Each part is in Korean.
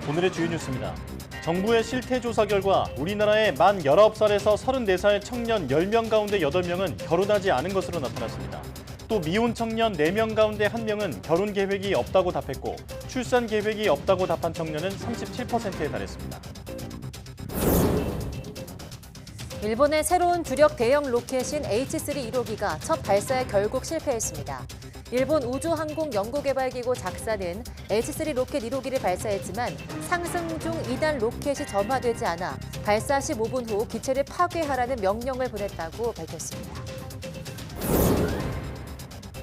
오늘의 주요 뉴스입니다. 정부의 실태조사 결과 우리나라의 만 19살에서 34살 청년 10명 가운데 8명은 결혼하지 않은 것으로 나타났습니다. 또 미혼 청년 4명 가운데 1명은 결혼 계획이 없다고 답했고 출산 계획이 없다고 답한 청년은 37%에 달했습니다. 일본의 새로운 주력 대형 로켓인 H3 1호기가 첫 발사에 결국 실패했습니다. 일본 우주항공연구개발기구 작사는 H3 로켓 1호기를 발사했지만 상승 중 2단 로켓이 점화되지 않아 발사 15분 후 기체를 파괴하라는 명령을 보냈다고 밝혔습니다.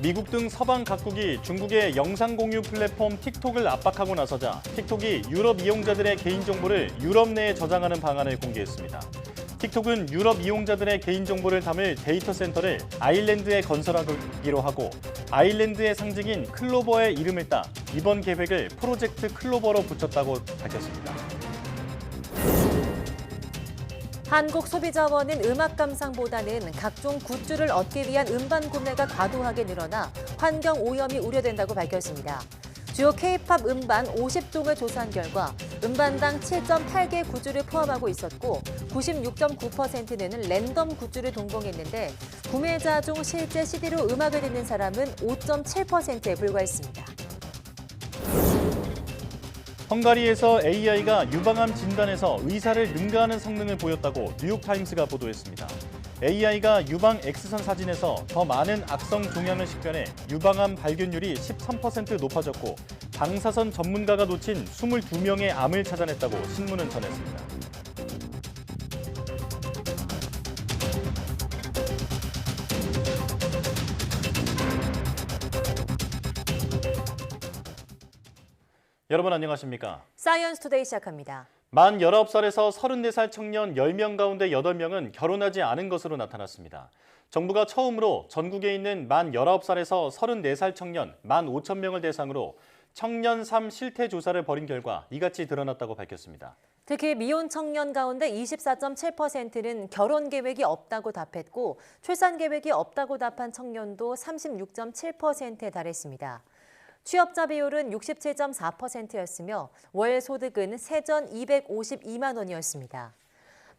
미국 등 서방 각국이 중국의 영상 공유 플랫폼 틱톡을 압박하고 나서자 틱톡이 유럽 이용자들의 개인정보를 유럽 내에 저장하는 방안을 공개했습니다. 틱톡은 유럽 이용자들의 개인정보를 담을 데이터 센터를 아일랜드에 건설하기로 하고 아일랜드의 상징인 클로버의 이름을 따 이번 계획을 프로젝트 클로버로 붙였다고 밝혔습니다. 한국소비자원은 음악 감상보다는 각종 굿즈를 얻기 위한 음반 구매가 과도하게 늘어나 환경 오염이 우려된다고 밝혔습니다. 주요 K-팝 음반 50종을 조사한 결과 음반당 7.8개 굿즈를 포함하고 있었고 96.9%는 랜덤 굿즈를 동봉했는데 구매자 중 실제 CD로 음악을 듣는 사람은 5.7%에 불과했습니다. 헝가리에서 AI가 유방암 진단에서 의사를 능가하는 성능을 보였다고 뉴욕타임스가 보도했습니다. AI가 유방 X선 사진에서 더 많은 악성 종양을 식별해 유방암 발견율이 13% 높아졌고 방사선 전문가가 놓친 22명의 암을 찾아냈다고 신문은 전했습니다. 여러분 안녕하십니까? 사이언스 투데이 시작합니다. 만 19살에서 34살 청년 10명 가운데 8명은 결혼하지 않은 것으로 나타났습니다. 정부가 처음으로 전국에 있는 만 19살에서 34살 청년 15,000명을 대상으로 청년 삶 실태 조사를 벌인 결과 이같이 드러났다고 밝혔습니다. 특히 미혼 청년 가운데 24.7%는 결혼 계획이 없다고 답했고 출산 계획이 없다고 답한 청년도 36.7%에 달했습니다. 취업자 비율은 67.4%였으며 월 소득은 세전 252만 원이었습니다.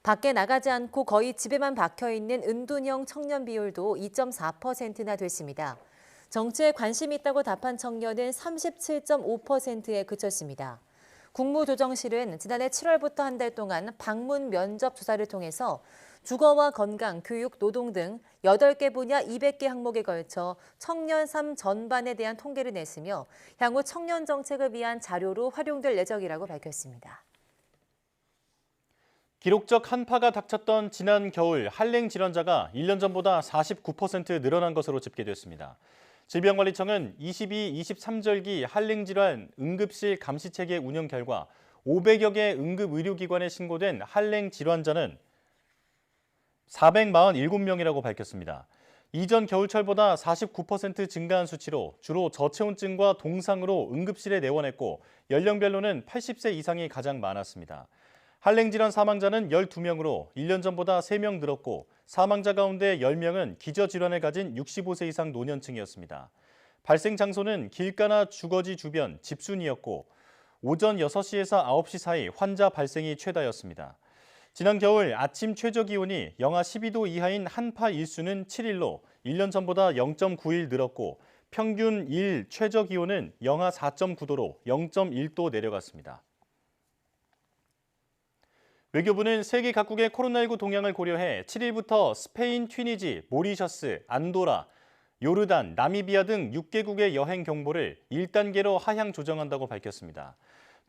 밖에 나가지 않고 거의 집에만 박혀있는 은둔형 청년 비율도 2.4%나 됐습니다. 정치에 관심이 있다고 답한 청년은 37.5%에 그쳤습니다. 국무조정실은 지난해 7월부터 한 달 동안 방문 면접 조사를 통해서 주거와 건강, 교육, 노동 등 8개 분야 200개 항목에 걸쳐 청년 삶 전반에 대한 통계를 냈으며 향후 청년 정책을 위한 자료로 활용될 예정이라고 밝혔습니다. 기록적 한파가 닥쳤던 지난 겨울 한랭 질환자가 1년 전보다 49% 늘어난 것으로 집계됐습니다. 질병관리청은 22-23절기 한랭 질환 응급실 감시체계 운영 결과 500여 개 응급의료기관에 신고된 한랭 질환자는 447명이라고 밝혔습니다. 이전 겨울철보다 49% 증가한 수치로 주로 저체온증과 동상으로 응급실에 내원했고 연령별로는 80세 이상이 가장 많았습니다. 한랭질환 사망자는 12명으로 1년 전보다 3명 늘었고 사망자 가운데 10명은 기저질환을 가진 65세 이상 노년층이었습니다. 발생 장소는 길가나 주거지 주변 집순이었고 오전 6시에서 9시 사이 환자 발생이 최다였습니다. 지난 겨울 아침 최저기온이 영하 12도 이하인 한파 일수는 7일로 1년 전보다 0.9일 늘었고 평균 일 최저기온은 영하 4.9도로 0.1도 내려갔습니다. 외교부는 세계 각국의 코로나19 동향을 고려해 7일부터 스페인, 튀니지, 모리셔스, 안도라, 요르단, 나미비아 등 6개국의 여행 경보를 1단계로 하향 조정한다고 밝혔습니다.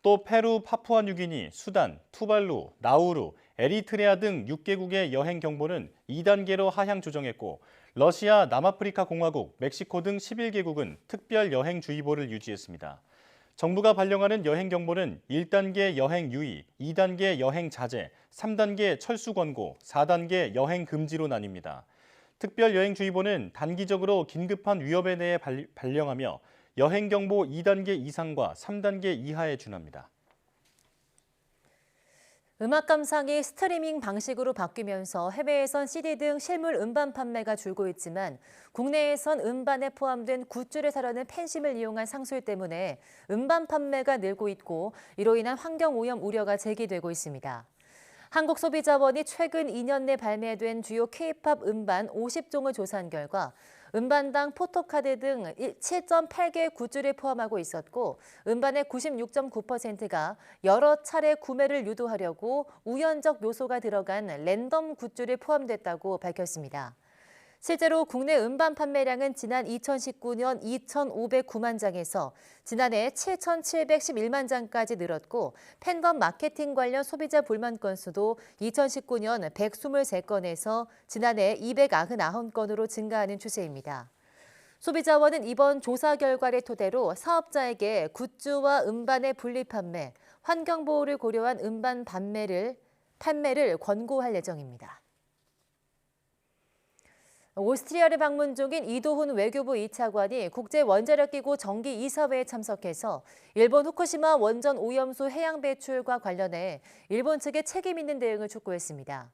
또 페루, 파푸아뉴기니, 수단, 투발루, 나우루, 에리트레아 등 6개국의 여행 경보는 2단계로 하향 조정했고 러시아, 남아프리카 공화국, 멕시코 등 11개국은 특별 여행주의보를 유지했습니다. 정부가 발령하는 여행 경보는 1단계 여행 유의, 2단계 여행 자제, 3단계 철수 권고, 4단계 여행 금지로 나뉩니다. 특별 여행주의보는 단기적으로 긴급한 위협에 대해 발령하며 여행 경보 2단계 이상과 3단계 이하에 준합니다. 음악 감상이 스트리밍 방식으로 바뀌면서 해외에선 CD 등 실물 음반 판매가 줄고 있지만 국내에선 음반에 포함된 굿즈를 사려는 팬심을 이용한 상술 때문에 음반 판매가 늘고 있고 이로 인한 환경오염 우려가 제기되고 있습니다. 한국소비자원이 최근 2년 내 발매된 주요 K-팝 음반 50종을 조사한 결과 음반당 포토카드 등 7.8개 굿즈를 포함하고 있었고 음반의 96.9%가 여러 차례 구매를 유도하려고 우연적 요소가 들어간 랜덤 굿즈를 포함됐다고 밝혔습니다. 실제로 국내 음반 판매량은 지난 2019년 2,509만 장에서 지난해 7,711만 장까지 늘었고 팬덤 마케팅 관련 소비자 불만 건수도 2019년 123건에서 지난해 299건으로 증가하는 추세입니다. 소비자원은 이번 조사 결과를 토대로 사업자에게 굿즈와 음반의 분리 판매, 환경보호를 고려한 음반 판매를 권고할 예정입니다. 오스트리아를 방문 중인 이도훈 외교부 2차관이 국제원자력기구 정기 이사회에 참석해서 일본 후쿠시마 원전 오염수 해양 배출과 관련해 일본 측의 책임 있는 대응을 촉구했습니다.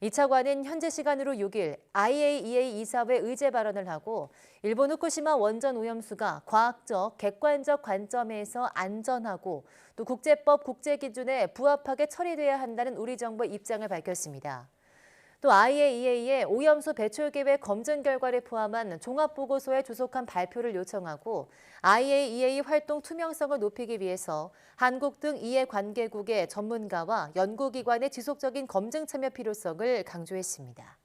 2차관은 현지 시간으로 6일 IAEA 이사회 의제 발언을 하고 일본 후쿠시마 원전 오염수가 과학적, 객관적 관점에서 안전하고 또 국제법, 국제기준에 부합하게 처리돼야 한다는 우리 정부의 입장을 밝혔습니다. 또 IAEA의 오염수 배출 계획 검증 결과를 포함한 종합보고서에 조속한 발표를 요청하고 IAEA 활동 투명성을 높이기 위해서 한국 등 이해관계국의 전문가와 연구기관의 지속적인 검증 참여 필요성을 강조했습니다.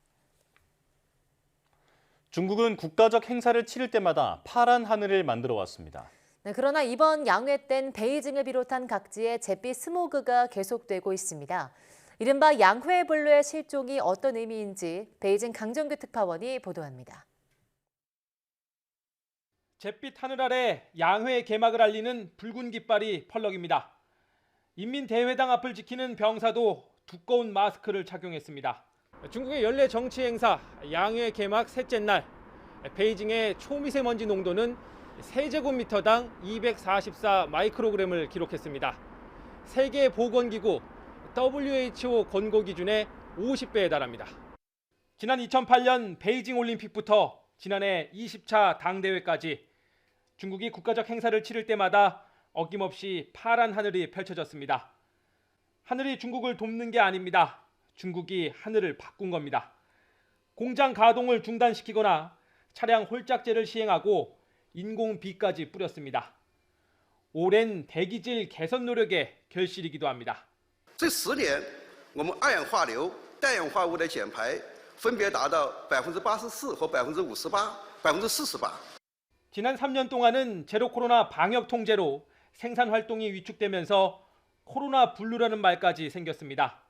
중국은 국가적 행사를 치를 때마다 파란 하늘을 만들어 왔습니다. 네, 그러나 이번 양회 땐 베이징을 비롯한 각지의 잿빛 스모그가 계속되고 있습니다. 이른바 양회불로의 실종이 어떤 의미인지 베이징 강정규 특파원이 보도합니다. 잿빛 하늘 아래 양회 개막을 알리는 붉은 깃발이 펄럭입니다. 인민대회당 앞을 지키는 병사도 두꺼운 마스크를 착용했습니다. 중국의 연례 정치 행사 양회 개막 셋째 날 베이징의 초미세먼지 농도는 세제곱미터당 244 마이크로그램을 기록했습니다. 세계보건기구 WHO 권고 기준의 50배에 달합니다. 지난 2008년 베이징 올림픽부터 지난해 20차 당대회까지 중국이 국가적 행사를 치를 때마다 어김없이 파란 하늘이 펼쳐졌습니다. 하늘이 중국을 돕는 게 아닙니다. 중국이 하늘을 바꾼 겁니다. 공장 가동을 중단시키거나 차량 홀짝제를 시행하고 인공비까지 뿌렸습니다. 오랜 대기질 개선 노력의 결실이기도 합니다. 这10年，我们二氧化硫、氮氧化物的减排分别达到84%和58%、48%。 지난 3년 동안은 제로 코로나 방역 통제로 생산 활동이 위축되면서 코로나 블루라는 말까지 생겼습니다.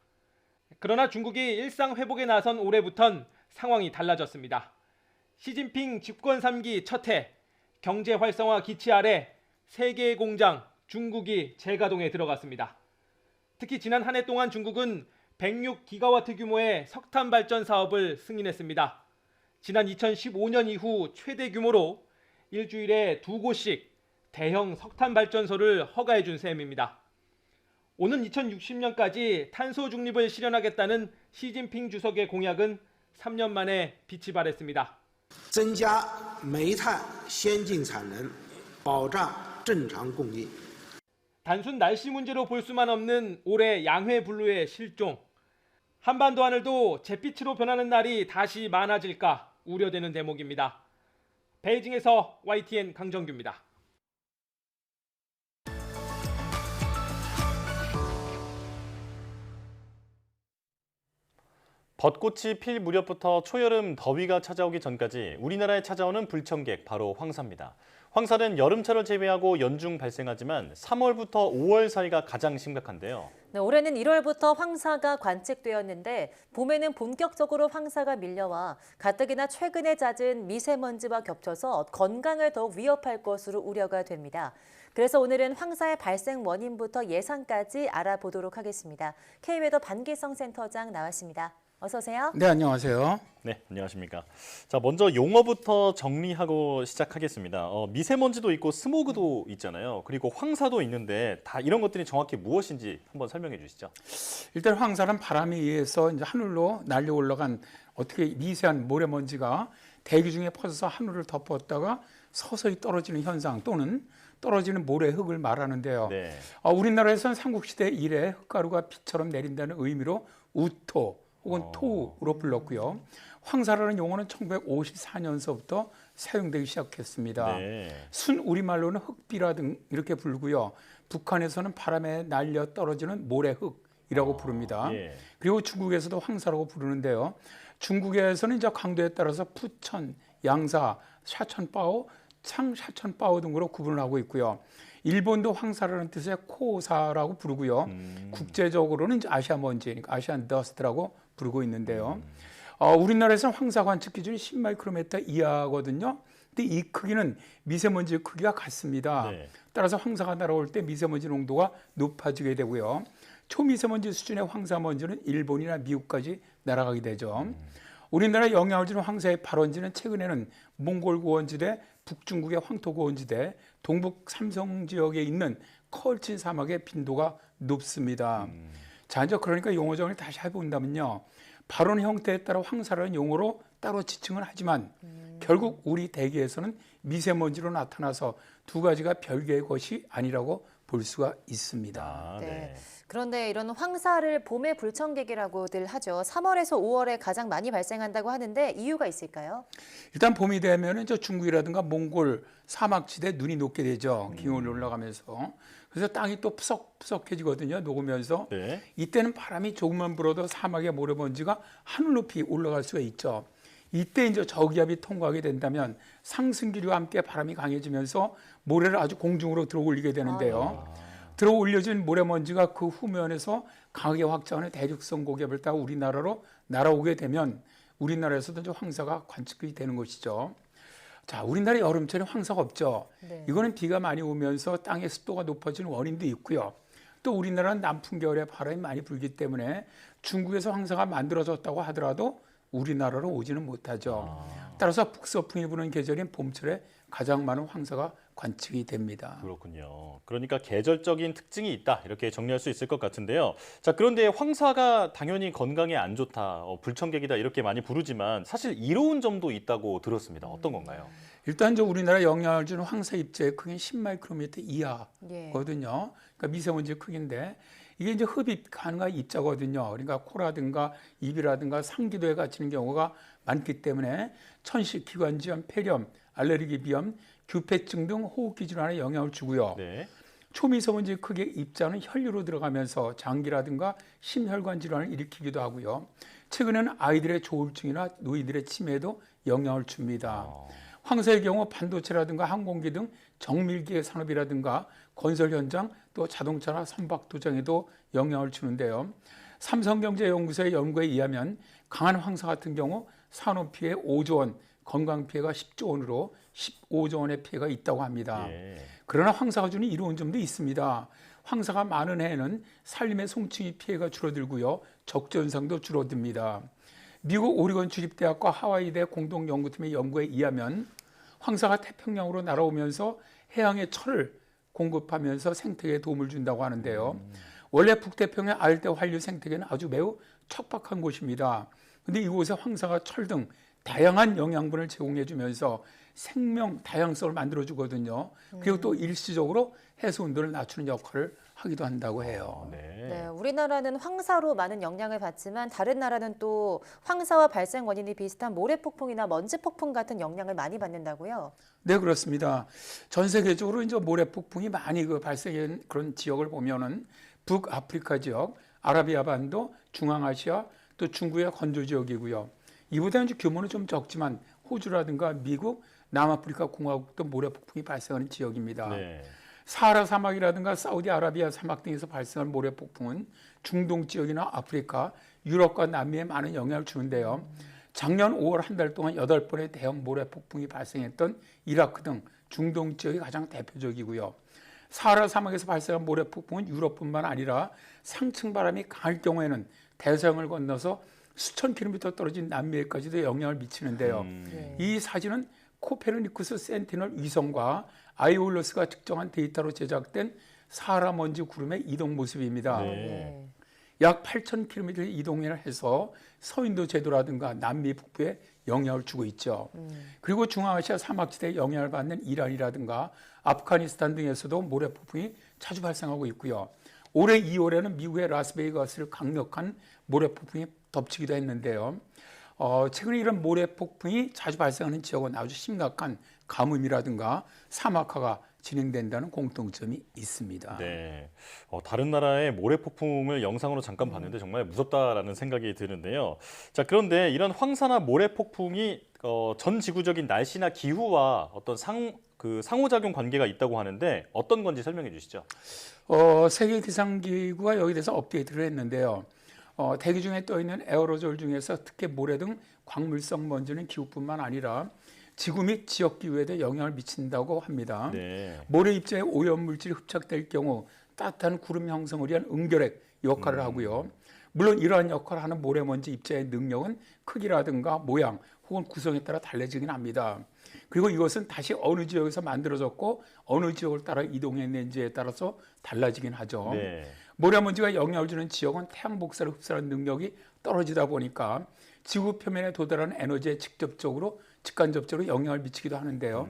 그러나 중국이 일상 회복에 나선 올해부턴 상황이 달라졌습니다. 시진핑 집권 3기 첫 해 경제 활성화 기치 아래 세계의 공장 중국이 재가동에 들어갔습니다. 특히 지난 한 해 동안 중국은 106기가와트 규모의 석탄 발전 사업을 승인했습니다. 지난 2015년 이후 최대 규모로 일주일에 2곳씩 대형 석탄 발전소를 허가해 준 셈입니다. 오는 2060년까지 탄소 중립을 실현하겠다는 시진핑 주석의 공약은 3년 만에 빛이 발했습니다. 增加煤炭先进产能，保障正常供应。 단순 날씨 문제로 볼 수만 없는 올해 양회불루의 실종. 한반도 하늘도 잿빛으로 변하는 날이 다시 많아질까 우려되는 대목입니다. 베이징에서 YTN 강정규입니다. 벚꽃이 필 무렵부터 초여름 더위가 찾아오기 전까지 우리나라에 찾아오는 불청객 바로 황사입니다. 황사는 여름철을 제외하고 연중 발생하지만 3월부터 5월 사이가 가장 심각한데요. 네, 올해는 1월부터 황사가 관측되었는데 봄에는 본격적으로 황사가 밀려와 가뜩이나 최근에 잦은 미세먼지와 겹쳐서 건강을 더욱 위협할 것으로 우려가 됩니다. 그래서 오늘은 황사의 발생 원인부터 예상까지 알아보도록 하겠습니다. K웨더 반기성 센터장 나왔습니다. 어서 오세요. 네, 안녕하세요. 네, 안녕하십니까. 자, 먼저 용어부터 정리하고 시작하겠습니다. 미세먼지도 있고 스모그도 있잖아요. 그리고 황사도 있는데 다 이런 것들이 정확히 무엇인지 한번 설명해 주시죠. 일단 황사는 바람에 의해서 이제 하늘로 날려 올라간 어떻게 미세한 모래먼지가 대기 중에 퍼져서 하늘을 덮었다가 서서히 떨어지는 현상 또는 떨어지는 모래 흙을 말하는데요. 네. 우리나라에서는 삼국시대 이래 흙가루가 비처럼 내린다는 의미로 우토 혹은 토우로 불렀고요. 황사라는 용어는 1954년서부터 사용되기 시작했습니다. 네. 순 우리말로는 흙비라 등 이렇게 부르고요. 북한에서는 바람에 날려 떨어지는 모래흙이라고 부릅니다. 예. 그리고 중국에서도 황사라고 부르는데요. 중국에서는 이제 강도에 따라서 푸천, 양사, 샤천바오, 창샤천바오 등으로 구분을 하고 있고요. 일본도 황사라는 뜻의 코사라고 부르고요. 국제적으로는 이제 아시아먼지, 그러니까 아시안 더스트라고 부르고 있는데요. 우리나라에서는 황사 관측 기준이 10마이크로미터 이하거든요. 근데 이 크기는 미세먼지 크기가 같습니다. 네. 따라서 황사가 날아올 때 미세먼지 농도가 높아지게 되고요. 초미세먼지 수준의 황사먼지는 일본이나 미국까지 날아가게 되죠. 우리나라 영향을 주는 황사의 발원지는 최근에는 몽골 고원지대, 북중국의 황토 고원지대, 동북 삼성 지역에 있는 컬친 사막의 빈도가 높습니다. 자, 이제 그러니까 용어 정리를 다시 해본다면요. 발원 형태에 따라 황사라는 용어로 따로 지칭을 하지만 결국 우리 대기에서는 미세먼지로 나타나서 두 가지가 별개의 것이 아니라고 볼 수가 있습니다. 아, 네. 네. 그런데 이런 황사를 봄의 불청객이라고들 하죠. 3월에서 5월에 가장 많이 발생한다고 하는데 이유가 있을까요? 일단 봄이 되면 저 중국이라든가 몽골 사막지대 눈이 녹게 되죠. 기온이 올라가면서. 그래서 땅이 또 푸석푸석해지거든요. 녹으면서. 네. 이때는 바람이 조금만 불어도 사막의 모래먼지가 하늘 높이 올라갈 수가 있죠. 이때 이제 저기압이 통과하게 된다면 상승기류와 함께 바람이 강해지면서 모래를 아주 공중으로 들어 올리게 되는데요. 들어 올려진 모래먼지가 그 후면에서 강하게 확장하는 대륙성 고기압을 따라 우리나라로 날아오게 되면 우리나라에서도 이제 황사가 관측이 되는 것이죠. 자, 우리나라 여름철에 황사가 없죠. 네. 이거는 비가 많이 오면서 땅의 습도가 높아지는 원인도 있고요. 또 우리나라는 남풍 겨울에 바람이 많이 불기 때문에 중국에서 황사가 만들어졌다고 하더라도 우리나라로 오지는 못하죠. 따라서 북서풍이 부는 계절인 봄철에 가장 많은 황사가 관측이 됩니다. 그렇군요. 그러니까 계절적인 특징이 있다 이렇게 정리할 수 있을 것 같은데요. 자, 그런데 황사가 당연히 건강에 안 좋다, 불청객이다 이렇게 많이 부르지만 사실 이로운 점도 있다고 들었습니다. 어떤 건가요? 일단 저 우리나라 영향을 주는 황사 입자의 크기는 10마이크로미터 예. 이하거든요. 그러니까 미세먼지 크기인데 이게 이제 흡입 가능한 입자거든요. 그러니까 코라든가 입이라든가 상기도에 갇히는 경우가 많기 때문에 천식, 기관지염, 폐렴, 알레르기 비염, 규폐증 등 호흡기 질환에 영향을 주고요. 네. 초미세먼지 크기의 입자는 혈류로 들어가면서 장기라든가 심혈관 질환을 일으키기도 하고요. 최근에는 아이들의 조울증이나 노인들의 치매에도 영향을 줍니다. 황사의 경우 반도체라든가 항공기 등 정밀기의 산업이라든가 건설 현장 또 자동차나 선박 도장에도 영향을 주는데요. 삼성경제연구소의 연구에 의하면 강한 황사 같은 경우 산업 피해 5조 원, 건강 피해가 10조 원으로 15조 원의 피해가 있다고 합니다. 예. 그러나 황사가 주는 이로운 점도 있습니다. 황사가 많은 해에는 산림의 송충이 피해가 줄어들고요. 적전상도 줄어듭니다. 미국 오리건 주립대학과 하와이대 공동연구팀의 연구에 의하면 황사가 태평양으로 날아오면서 해양에 철을 공급하면서 생태계에 도움을 준다고 하는데요. 원래 북태평양 알대 환류 생태계는 아주 매우 척박한 곳입니다. 그런데 이곳에 황사가 철 등 다양한 영양분을 제공해 주면서 생명 다양성을 만들어 주거든요. 그리고 또 일시적으로 해수 온도를 낮추는 역할을 하기도 한다고 해요. 네, 우리나라는 황사로 많은 영향을 받지만 다른 나라는 또 황사와 발생 원인이 비슷한 모래폭풍이나 먼지폭풍 같은 영향을 많이 받는다고요? 네, 그렇습니다. 전 세계적으로 이제 모래폭풍이 많이 발생한 그런 지역을 보면은 북아프리카 지역, 아라비아 반도, 중앙아시아, 또 중국의 건조 지역이고요. 이보다 이제 규모는 좀 적지만 호주라든가 미국, 남아프리카 공화국도 모래폭풍이 발생하는 지역입니다. 네. 사하라 사막이라든가 사우디아라비아 사막 등에서 발생한 모래폭풍은 중동 지역이나 아프리카, 유럽과 남미에 많은 영향을 주는데요. 작년 5월 한 달 동안 8번의 대형 모래폭풍이 발생했던 이라크 등 중동 지역이 가장 대표적이고요. 사하라 사막에서 발생한 모래폭풍은 유럽뿐만 아니라 상층 바람이 강할 경우에는 대서양을 건너서 수천 킬로미터 떨어진 남미에까지도 영향을 미치는데요. 네. 이 사진은 코페르니쿠스 센티널 위성과 아이올러스가 측정한 데이터로 제작된 사하라 먼지 구름의 이동 모습입니다. 네. 약 8,000km 이동을 해서 서인도 제도라든가 남미 북부에 영향을 주고 있죠. 그리고 중앙아시아 사막지대에 영향을 받는 이란이라든가 아프가니스탄 등에서도 모래폭풍이 자주 발생하고 있고요. 올해 2월에는 미국의 라스베이거스를 강력한 모래폭풍이 덮치기도 했는데요. 최근에 이런 모래폭풍이 자주 발생하는 지역은 아주 심각한 가뭄이라든가 사막화가 진행된다는 공통점이 있습니다. 네. 다른 나라의 모래폭풍을 영상으로 잠깐 봤는데 정말 무섭다라는 생각이 드는데요. 자, 그런데 이런 황사나 모래폭풍이 전 지구적인 날씨나 기후와 어떤 상호작용 관계가 있다고 하는데 어떤 건지 설명해 주시죠. 세계기상기구가 여기 대해서 업데이트를 했는데요. 대기 중에 떠있는 에어로졸 중에서 특히 모래 등 광물성 먼지는 기후뿐만 아니라 지구 및 지역 기후에도 영향을 미친다고 합니다. 네. 모래 입자에 오염물질이 흡착될 경우 따뜻한 구름 형성을 위한 응결핵 역할을 하고요. 물론 이러한 역할을 하는 모래먼지 입자의 능력은 크기라든가 모양 혹은 구성에 따라 달라지긴 합니다. 그리고 이것은 다시 어느 지역에서 만들어졌고 어느 지역을 따라 이동했는지에 따라서 달라지긴 하죠. 네. 모래먼지가 영향을 주는 지역은 태양 복사를 흡수하는 능력이 떨어지다 보니까 지구 표면에 도달하는 에너지에 직간접적으로 영향을 미치기도 하는데요.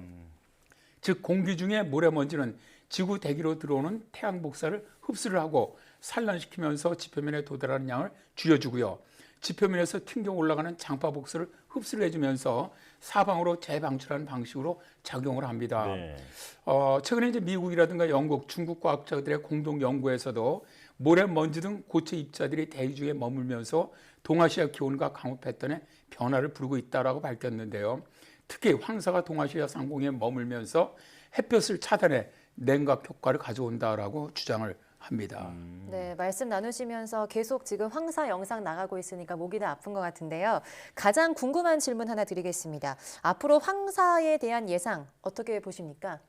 즉 공기 중에 모래먼지는 지구 대기로 들어오는 태양 복사를 흡수를 하고 산란시키면서 지표면에 도달하는 양을 줄여주고요. 지표면에서 튕겨 올라가는 장파 복수를 흡수를 해주면서 사방으로 재방출하는 방식으로 작용을 합니다. 네. 최근에 이제 미국이라든가 영국, 중국 과학자들의 공동 연구에서도 모래먼지 등 고체 입자들이 대기 중에 머물면서 동아시아 기온과 강우 패턴에 변화를 부르고 있다라고 밝혔는데요. 특히 황사가 동아시아 상공에 머물면서 햇볕을 차단해 냉각 효과를 가져온다라고 주장을 합니다. 네, 말씀 나누시면서 계속 지금 황사 영상 나가고 있으니까 목이 다 아픈 것 같은데요. 가장 궁금한 질문 하나 드리겠습니다. 앞으로 황사에 대한 예상 어떻게 보십니까?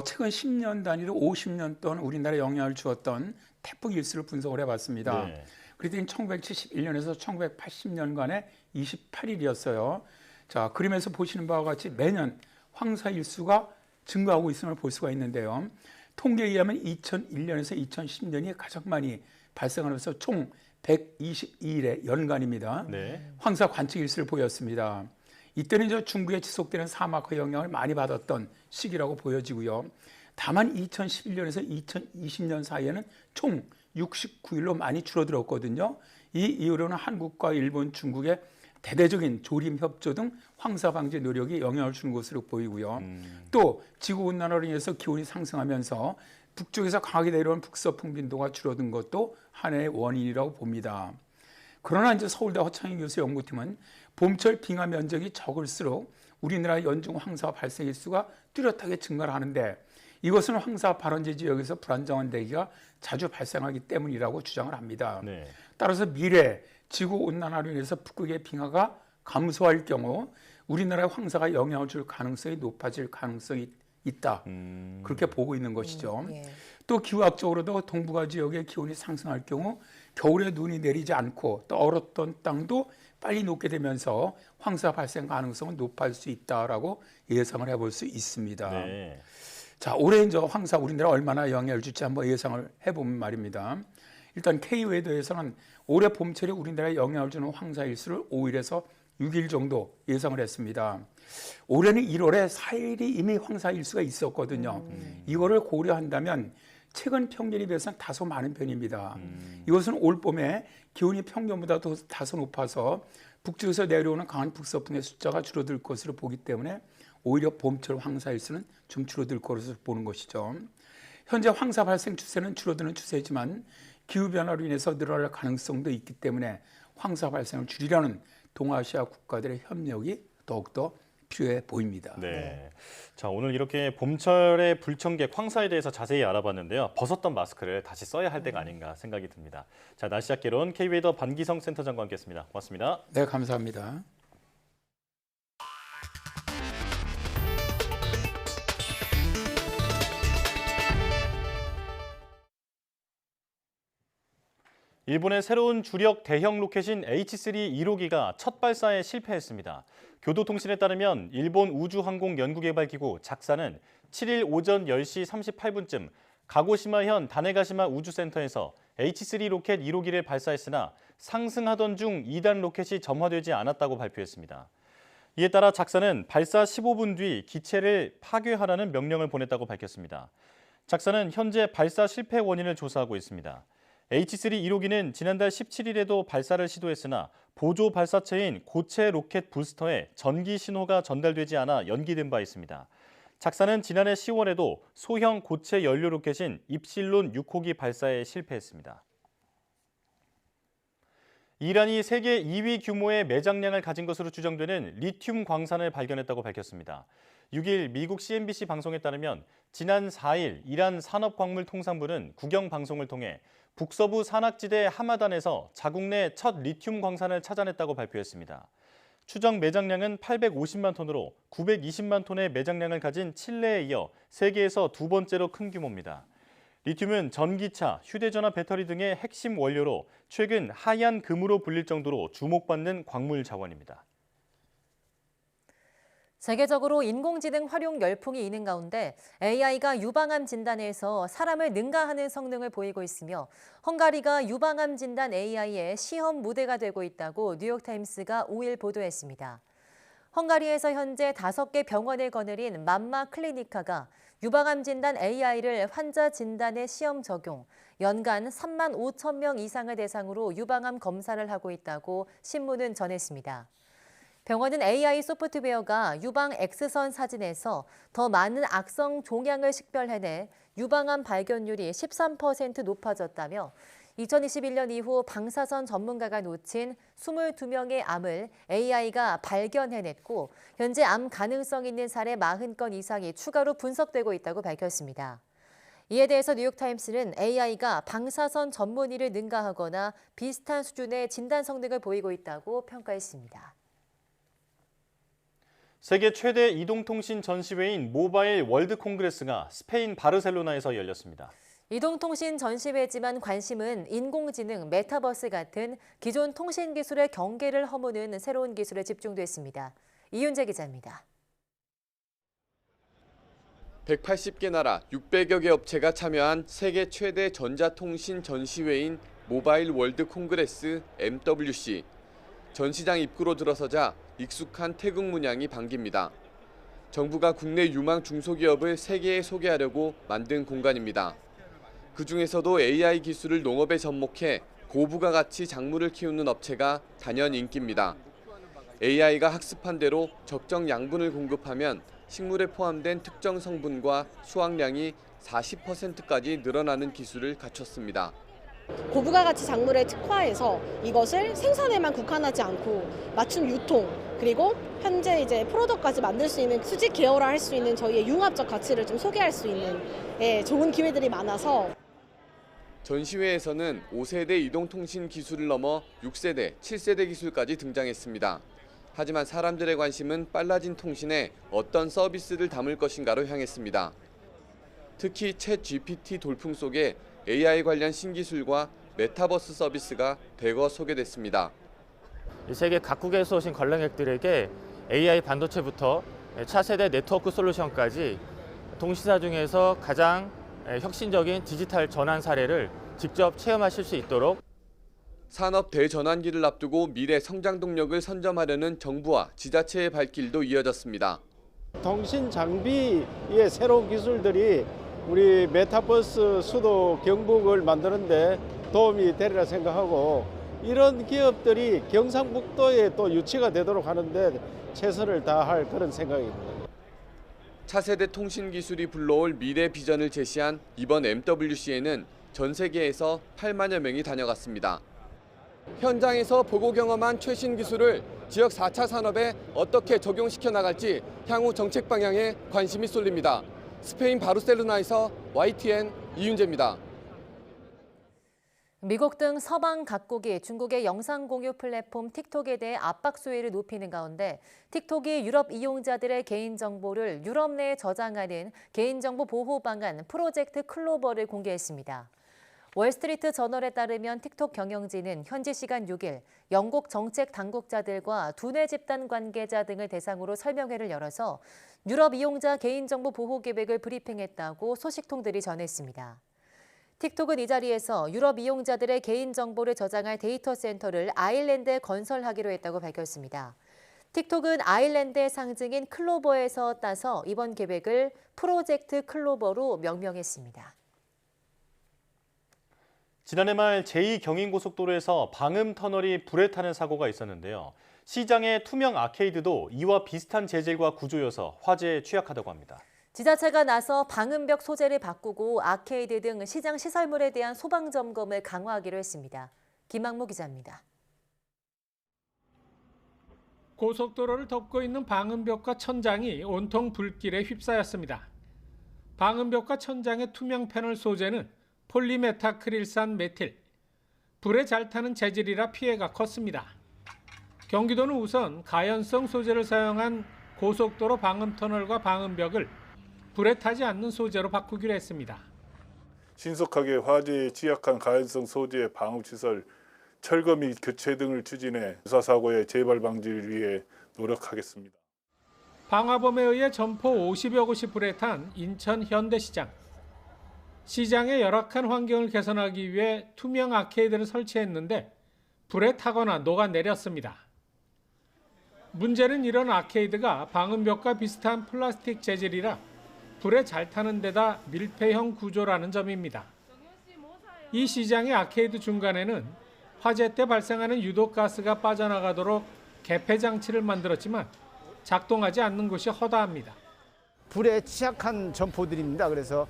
최근 10년 단위로 50년 동안 우리나라에 영향을 주었던 태풍 일수를 분석을 해봤습니다. 네. 그랬더니 1971년에서 1980년간에 28일이었어요. 자, 그림에서 보시는 바와 같이 매년 황사 일수가 증가하고 있음을 볼 수가 있는데요. 통계에 의하면 2001년에서 2010년이 가장 많이 발생하면서 총 122일의 연간입니다. 네. 황사 관측 일수를 보였습니다. 이때는 저 중국에 지속되는 사막화 영향을 많이 받았던 시기라고 보여지고요. 다만 2011년에서 2020년 사이에는 총 69일로 많이 줄어들었거든요. 이 이후로는 한국과 일본, 중국의 대대적인 조림 협조 등 황사 방지 노력이 영향을 주는 것으로 보이고요. 또 지구 온난화로 인해서 기온이 상승하면서 북쪽에서 강하게 내려온 북서풍 빈도가 줄어든 것도 하나의 원인이라고 봅니다. 그러나 이제 서울대 허창희 교수 연구팀은 봄철 빙하 면적이 적을수록 우리나라 연중 황사 발생 일수가 뚜렷하게 증가를 하는데 이것은 황사 발원지 지역에서 불안정한 대기가 자주 발생하기 때문이라고 주장을 합니다. 네. 따라서 미래 지구 온난화로 인해서 북극의 빙하가 감소할 경우 우리나라에 황사가 영향을 줄 가능성이 높아질 가능성이 있다. 그렇게 보고 있는 것이죠. 예. 또 기후학적으로도 동북아 지역의 기온이 상승할 경우 겨울에 눈이 내리지 않고 또 얼었던 땅도 빨리 녹게 되면서 황사 발생 가능성은 높아질 수 있다라고 예상을 해볼 수 있습니다. 네. 자, 올해 이제 황사 우리나라 얼마나 영향을 줄지 한번 예상을 해보면 말입니다. 일단 K웨더에서는 올해 봄철에 우리나라에 영향을 주는 황사 일수를 5일에서 6일 정도 예상을 했습니다. 올해는 1월에 4일이 이미 황사 일수가 있었거든요. 이거를 고려한다면 최근 평년에 비해서는 다소 많은 편입니다. 이것은 올 봄에 기온이 평년보다도 다소 높아서 북쪽에서 내려오는 강한 북서풍의 숫자가 줄어들 것으로 보기 때문에 오히려 봄철 황사 일수는 좀 줄어들 것으로 보는 것이죠. 현재 황사 발생 추세는 줄어드는 추세지만 기후변화로 인해서 늘어날 가능성도 있기 때문에 황사 발생을 줄이려는 동아시아 국가들의 협력이 더욱더 필요해 보입니다. 네. 자, 오늘 이렇게 봄철의 불청객 황사에 대해서 자세히 알아봤는데요. 벗었던 마스크를 다시 써야 할 때가 아닌가 생각이 듭니다. 자, 날씨 학개론 K웨더 반기성 센터장과 함께했습니다. 고맙습니다. 네, 감사합니다. 일본의 새로운 주력 대형 로켓인 H3 1호기가 첫 발사에 실패했습니다. 교도통신에 따르면 일본 우주항공연구개발기구 작사는 7일 오전 10시 38분쯤 가고시마현 다네가시마 우주센터에서 H3 로켓 1호기를 발사했으나 상승하던 중 2단 로켓이 점화되지 않았다고 발표했습니다. 이에 따라 작사는 발사 15분 뒤 기체를 파괴하라는 명령을 보냈다고 밝혔습니다. 작사는 현재 발사 실패 원인을 조사하고 있습니다. H3 1호기는 지난달 17일에도 발사를 시도했으나 보조 발사체인 고체 로켓 부스터에 전기 신호가 전달되지 않아 연기된 바 있습니다. 작사는 지난해 10월에도 소형 고체 연료 로켓인 입실론 6호기 발사에 실패했습니다. 이란이 세계 2위 규모의 매장량을 가진 것으로 추정되는 리튬 광산을 발견했다고 밝혔습니다. 6일 미국 CNBC 방송에 따르면 지난 4일 이란 산업광물통상부는 국영 방송을 통해 북서부 산악지대 하마단에서 자국 내 첫 리튬 광산을 찾아냈다고 발표했습니다. 추정 매장량은 850만 톤으로 920만 톤의 매장량을 가진 칠레에 이어 세계에서 두 번째로 큰 규모입니다. 리튬은 전기차, 휴대전화 배터리 등의 핵심 원료로 최근 하얀 금으로 불릴 정도로 주목받는 광물 자원입니다. 세계적으로 인공지능 활용 열풍이 있는 가운데 AI가 유방암 진단에서 사람을 능가하는 성능을 보이고 있으며 헝가리가 유방암 진단 AI의 시험 무대가 되고 있다고 뉴욕타임스가 5일 보도했습니다. 헝가리에서 현재 5개 병원을 거느린 맘마 클리니카가 유방암 진단 AI를 환자 진단에 시험 적용, 연간 3만 5천 명 이상을 대상으로 유방암 검사를 하고 있다고 신문은 전했습니다. 병원은 AI 소프트웨어가 유방 X선 사진에서 더 많은 악성 종양을 식별해내 유방암 발견율이 13% 높아졌다며 2021년 이후 방사선 전문가가 놓친 22명의 암을 AI가 발견해냈고 현재 암 가능성 있는 사례 40건 이상이 추가로 분석되고 있다고 밝혔습니다. 이에 대해서 뉴욕타임스는 AI가 방사선 전문의를 능가하거나 비슷한 수준의 진단 성능을 보이고 있다고 평가했습니다. 세계 최대 이동통신 전시회인 모바일 월드 콩그레스가 스페인 바르셀로나에서 열렸습니다. 이동통신 전시회지만 관심은 인공지능, 메타버스 같은 기존 통신 기술의 경계를 허무는 새로운 기술에 집중됐습니다. 이윤재 기자입니다. 180개 나라 600여 개 업체가 참여한 세계 최대 전자통신 전시회인 모바일 월드 콩그레스 MWC. 전시장 입구로 들어서자 익숙한 태국 문양이 반깁니다. 정부가 국내 유망 중소기업을 세계에 소개하려고 만든 공간입니다. 그중에서도 AI 기술을 농업에 접목해 고부가 가치 작물을 키우는 업체가 단연 인기입니다. AI가 학습한 대로 적정 양분을 공급하면 식물에 포함된 특정 성분과 수확량이 40%까지 늘어나는 기술을 갖췄습니다. 고부가 가치 작물을 특화해서 이것을 생산에만 국한하지 않고 맞춤 유통 그리고 현재 이제 프로덕트까지 만들 수 있는 수직 계열화 할 수 있는 저희의 융합적 가치를 좀 소개할 수 있는 좋은 기회들이 많아서 전시회에서는 5세대 이동통신 기술을 넘어 6세대, 7세대 기술까지 등장했습니다. 하지만 사람들의 관심은 빨라진 통신에 어떤 서비스를 담을 것인가로 향했습니다. 특히 챗 GPT 돌풍 속에 AI 관련 신기술과 메타버스 서비스가 대거 소개됐습니다. 세계 각국에서 오신 관람객들에게 AI 반도체부터 차세대 네트워크 솔루션까지 통신사 중에서 가장 혁신적인 디지털 전환 사례를 직접 체험하실 수 있도록 산업 대전환기를 앞두고 미래 성장 동력을 선점하려는 정부와 지자체의 발길도 이어졌습니다. 통신 장비의 새로운 기술들이 우리 메타버스 수도 경북을 만드는데 도움이 되리라 생각하고 이런 기업들이 경상북도에 또 유치가 되도록 하는데 최선을 다할 그런 생각입니다. 차세대 통신 기술이 불러올 미래 비전을 제시한 이번 MWC에는 전 세계에서 8만여 명이 다녀갔습니다. 현장에서 보고 경험한 최신 기술을 지역 4차 산업에 어떻게 적용시켜 나갈지 향후 정책 방향에 관심이 쏠립니다. 스페인 바르셀로나에서 YTN 이윤재입니다. 미국 등 서방 각국이 중국의 영상 공유 플랫폼 틱톡에 대해 압박 수위를 높이는 가운데 틱톡이 유럽 이용자들의 개인정보를 유럽 내에 저장하는 개인정보 보호 방안 프로젝트 클로버를 공개했습니다. 월스트리트 저널에 따르면 틱톡 경영진은 현지 시간 6일 영국 정책 당국자들과 두뇌 집단 관계자 등을 대상으로 설명회를 열어서 유럽 이용자 개인정보 보호 계획을 브리핑했다고 소식통들이 전했습니다. 틱톡은 이 자리에서 유럽 이용자들의 개인정보를 저장할 데이터 센터를 아일랜드에 건설하기로 했다고 밝혔습니다. 틱톡은 아일랜드의 상징인 클로버에서 따서 이번 계획을 프로젝트 클로버로 명명했습니다. 지난해 말 제2경인고속도로에서 방음 터널이 불에 타는 사고가 있었는데요. 시장의 투명 아케이드도 이와 비슷한 재질과 구조여서 화재에 취약하다고 합니다. 지자체가 나서 방음벽 소재를 바꾸고 아케이드 등 시장 시설물에 대한 소방 점검을 강화하기로 했습니다. 김학무 기자입니다. 고속도로를 덮고 있는 방음벽과 천장이 온통 불길에 휩싸였습니다. 방음벽과 천장의 투명 패널 소재는 폴리메타크릴산 메틸, 불에 잘 타는 재질이라 피해가 컸습니다. 경기도는 우선 가연성 소재를 사용한 고속도로 방음터널과 방음벽을 불에 타지 않는 소재로 바꾸기로 했습니다. 신속하게 화재에 취약한 가연성 소재의 방음시설 철거 및 교체 등을 추진해 유사사고의 재발 방지를 위해 노력하겠습니다. 방화범에 의해 점포 50여 곳이 불에 탄 인천 현대시장. 시장의 열악한 환경을 개선하기 위해 투명 아케이드를 설치했는데 불에 타거나 녹아내렸습니다. 문제는 이런 아케이드가 방음벽과 비슷한 플라스틱 재질이라 불에 잘 타는 데다 밀폐형 구조라는 점입니다. 이 시장의 아케이드 중간에는 화재 때 발생하는 유독가스가 빠져나가도록 개폐 장치를 만들었지만 작동하지 않는 곳이 허다합니다. 불에 취약한 점포들입니다. 그래서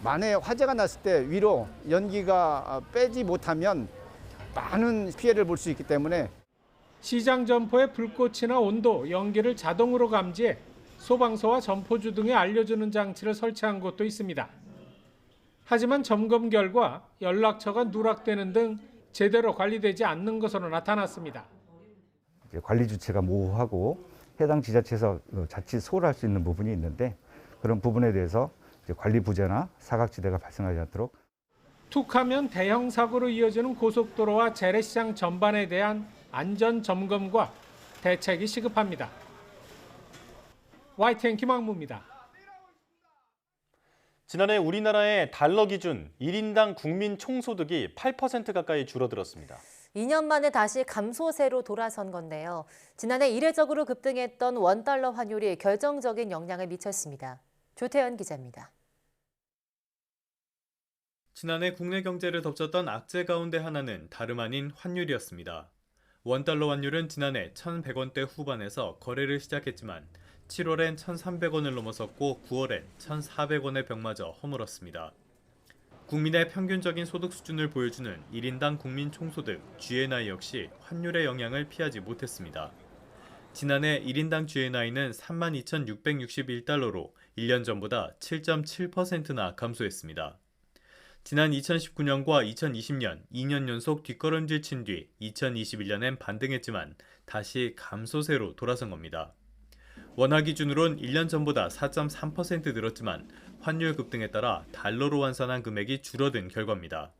만에 화재가 났을 때 위로 연기가 빼지 못하면 많은 피해를 볼 수 있기 때문에 시장 점포의 불꽃이나 온도, 연기를 자동으로 감지해 소방서와 점포주 등에 알려주는 장치를 설치한 곳도 있습니다. 하지만 점검 결과 연락처가 누락되는 등 제대로 관리되지 않는 것으로 나타났습니다. 관리 주체가 모호하고 해당 지자체에서 자칫 소홀할 수 있는 부분이 있는데 그런 부분에 대해서 관리 부재나 사각지대가 발생하지 않도록 툭하면 대형 사고로 이어지는 고속도로와 재래시장 전반에 대한 안전 점검과 대책이 시급합니다. YTN 김학무입니다. 지난해 우리나라의 달러 기준 1인당 국민 총소득이 8% 가까이 줄어들었습니다. 2년 만에 다시 감소세로 돌아선 건데요. 지난해 이례적으로 급등했던 원달러 환율이 결정적인 영향을 미쳤습니다. 조태현 기자입니다. 지난해 국내 경제를 덮쳤던 악재 가운데 하나는 다름 아닌 환율이었습니다. 원달러 환율은 지난해 1,100원대 후반에서 거래를 시작했지만 7월엔 1,300원을 넘어섰고 9월엔 1,400원의 벽마저 허물었습니다. 국민의 평균적인 소득 수준을 보여주는 1인당 국민 총소득 GNI 역시 환율의 영향을 피하지 못했습니다. 지난해 1인당 GNI는 32,661달러로 1년 전보다 7.7%나 감소했습니다. 지난 2019년과 2020년 2년 연속 뒷걸음질 친 뒤 2021년엔 반등했지만 다시 감소세로 돌아선 겁니다. 원화 기준으론 1년 전보다 4.3% 늘었지만 환율 급등에 따라 달러로 환산한 금액이 줄어든 결과입니다.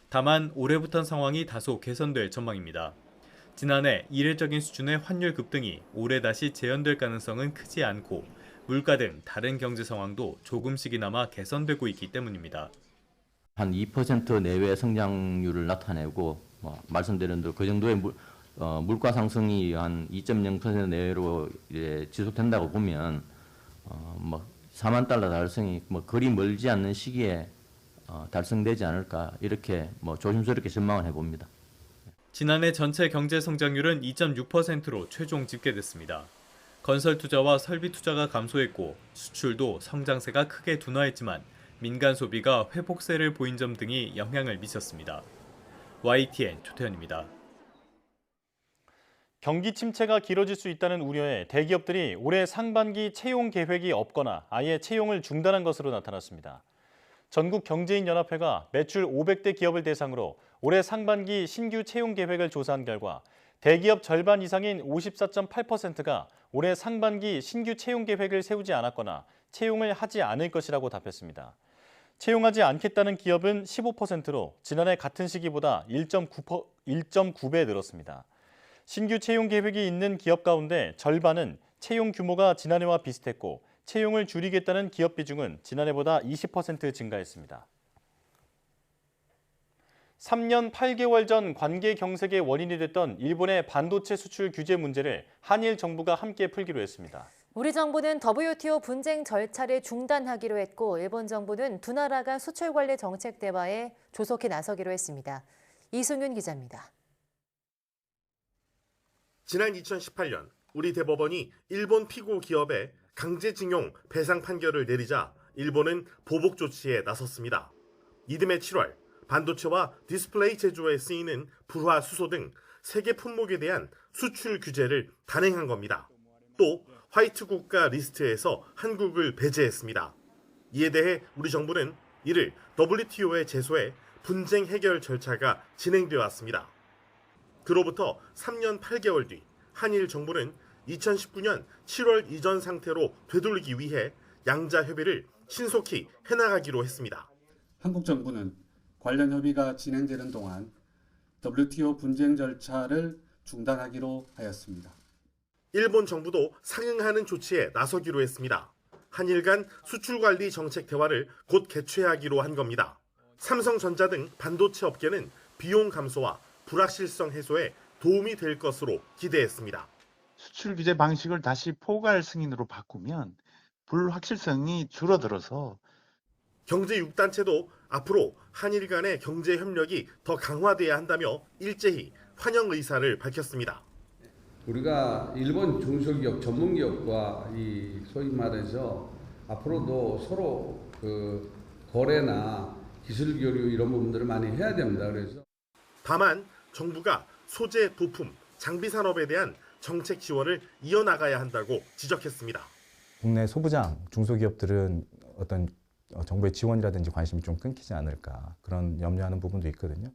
다만 올해부터는 상황이 다소 개선될 전망입니다. 지난해 이례적인 수준의 환율 급등이 올해 다시 재현될 가능성은 크지 않고 물가 등 다른 경제 상황도 조금씩이나마 개선되고 있기 때문입니다. 한 2% 내외 성장률을 나타내고 말씀드린 대로 그 정도의 물가 상승이 한 2.0% 내외로 지속된다고 보면 4만 달러 달성이 그리 멀지 않는 시기에 달성되지 않을까 이렇게 조심스럽게 전망을 해봅니다. 지난해 전체 경제 성장률은 2.6%로 최종 집계됐습니다. 건설 투자와 설비 투자가 감소했고 수출도 성장세가 크게 둔화했지만 민간 소비가 회복세를 보인 점 등이 영향을 미쳤습니다. YTN 조태현입니다. 경기 침체가 길어질 수 있다는 우려에 대기업들이 올해 상반기 채용 계획이 없거나 아예 채용을 중단한 것으로 나타났습니다. 전국경제인연합회가 매출 500대 기업을 대상으로 올해 상반기 신규 채용 계획을 조사한 결과 대기업 절반 이상인 54.8%가 올해 상반기 신규 채용 계획을 세우지 않았거나 채용을 하지 않을 것이라고 답했습니다. 채용하지 않겠다는 기업은 15%로 지난해 같은 시기보다 1.9배 늘었습니다. 신규 채용 계획이 있는 기업 가운데 절반은 채용 규모가 지난해와 비슷했고 채용을 줄이겠다는 기업 비중은 지난해보다 20% 증가했습니다. 3년 8개월 전 관계 경색의 원인이 됐던 일본의 반도체 수출 규제 문제를 한일 정부가 함께 풀기로 했습니다. 우리 정부는 WTO 분쟁 절차를 중단하기로 했고 일본 정부는 두 나라 간 수출 관리 정책 대화에 조속히 나서기로 했습니다. 이승윤 기자입니다. 지난 2018년 우리 대법원이 일본 피고 기업에 강제징용 배상 판결을 내리자 일본은 보복 조치에 나섰습니다. 이듬해 7월 반도체와 디스플레이 제조에 쓰이는 불화 수소 등 세계 품목에 대한 수출 규제를 단행한 겁니다. 또 화이트 국가 리스트에서 한국을 배제했습니다. 이에 대해 우리 정부는 이를 WTO에 제소해 분쟁 해결 절차가 진행되어 왔습니다. 그로부터 3년 8개월 뒤 한일 정부는 2019년 7월 이전 상태로 되돌리기 위해 양자 협의를 신속히 해나가기로 했습니다. 한국 정부는 관련 협의가 진행되는 동안 WTO 분쟁 절차를 중단하기로 하였습니다. 일본 정부도 상응하는 조치에 나서기로 했습니다. 한일 간 수출 관리 정책 대화를 곧 개최하기로 한 겁니다. 삼성전자 등 반도체 업계는 비용 감소와 불확실성 해소에 도움이 될 것으로 기대했습니다. 수출 규제 방식을 다시 포괄 승인으로 바꾸면 불확실성이 줄어들어서 경제 6단체도 앞으로 한일 간의 경제 협력이 더 강화돼야 한다며 일제히 환영 의사를 밝혔습니다. 우리가 일본 중소기업, 전문기업과 이 소위 말해서 앞으로도 서로 그 거래나 기술 교류 이런 부분들을 많이 해야 됩니다. 그래서 다만 정부가 소재, 부품, 장비 산업에 대한 정책 지원을 이어나가야 한다고 지적했습니다. 국내 소부장, 중소기업들은 어떤 정부의 지원이라든지 관심이 좀 끊기지 않을까 그런 염려하는 부분도 있거든요.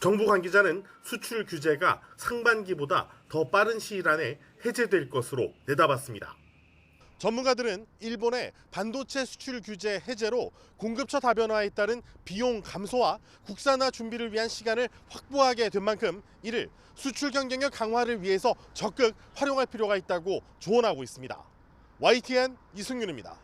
정부 관계자는 수출 규제가 상반기보다 더 빠른 시일 안에 해제될 것으로 내다봤습니다. 전문가들은 일본의 반도체 수출 규제 해제로 공급처 다변화에 따른 비용 감소와 국산화 준비를 위한 시간을 확보하게 된 만큼 이를 수출 경쟁력 강화를 위해서 적극 활용할 필요가 있다고 조언하고 있습니다. YTN 이승윤입니다.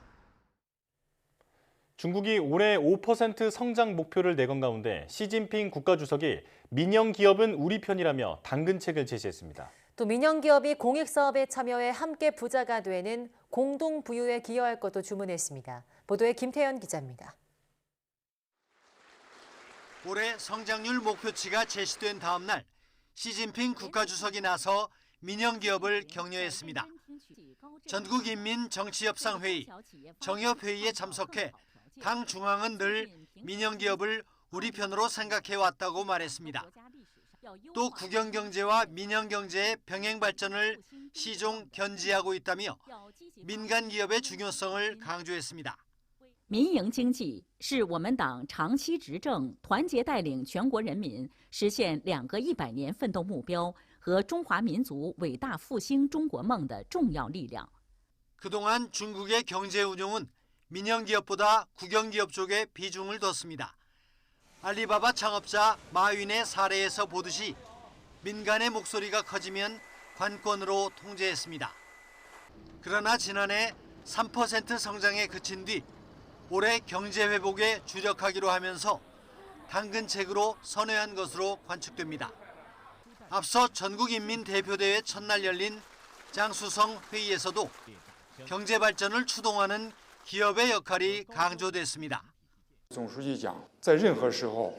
중국이 올해 5% 성장 목표를 내건 가운데 시진핑 국가주석이 민영 기업은 우리 편이라며 당근책을 제시했습니다. 또 민영 기업이 공익 사업에 참여해 함께 부자가 되는 공동 부유에 기여할 것도 주문했습니다. 보도에 김태현 기자입니다. 올해 성장률 목표치가 제시된 다음 날 시진핑 국가주석이 나서 민영 기업을 격려했습니다. 전국인민정치협상회의, 정협회의에 참석해 당 중앙은 늘 민영 기업을 우리 편으로 생각해왔다고 말했습니다. 또 국영경제와 민영경제의 병행 발전을 시종 견지하고 있다며 민간 기업의 중요성을 강조했습니다. 民营经济是我们党长期执政、团结带领全国人民实现2个100年奋斗目标和中华民族伟大复兴中国梦的重要力量。 그동안 중국의 경제 운용은 민영기업보다 국영기업 쪽에 비중을 뒀습니다. 알리바바 창업자 마윈의 사례에서 보듯이 민간의 목소리가 커지면 관건으로 통제했습니다. 그러나 지난해 3% 성장에 그친 뒤 올해 경제 회복에 주력하기로 하면서 당근책으로 선회한 것으로 관측됩니다. 앞서 전국인민대표대회 첫날 열린 장수성 회의에서도 경제 발전을 추동하는 기업의 역할이 강조됐습니다. 总书记讲，在任何时候，